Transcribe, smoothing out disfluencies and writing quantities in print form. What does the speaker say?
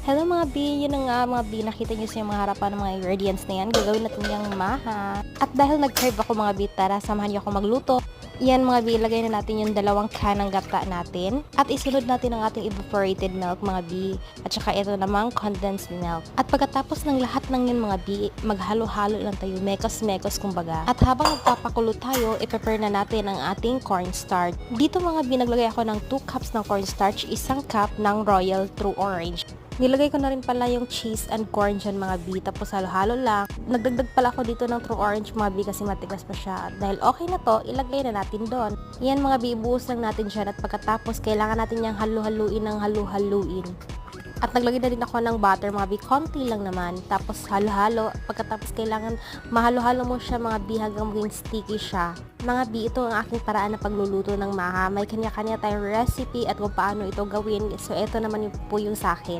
Hello mga B, yun na nga mga B, nakita nyo sa mga harapan ng mga ingredients na yan. Gagawin natin yung maha. At dahil nag-crave ako mga B, tara, samahan nyo ako magluto. Yan mga B, ilagay na natin yung 2 can ng gata natin. At isunod natin ang ating evaporated milk mga B. At saka ito namang condensed milk. At pagkatapos ng lahat ng yun mga B, maghalo-halo lang tayo, mekos-mekos kumbaga. At habang nagpapakulo tayo, i-prepare na natin ang ating cornstarch. Dito mga B, naglagay ako ng 2 cups ng cornstarch, 1 cup ng Royal True Orange. Nilagay ko na rin pala yung cheese and corn dyan mga B, tapos halo-halo lang. Nagdagdag pala ako dito ng True Orange mga B kasi matigas pa siya. Dahil okay na to, ilagay na natin doon. Yan mga B, ibuhos lang natin siya at pagkatapos kailangan natin yung halu-haluin ng halu-haluin. At naglagay na rin ako ng butter mga B, konti lang naman. Tapos halo-halo, pagkatapos kailangan mahalo-halo mo siya mga B hanggang maging sticky siya. Mga B, ito ang aking paraan na pagluluto ng maha. May kanya-kanya tayong recipe at kung paano ito gawin. So ito naman po yung sa akin.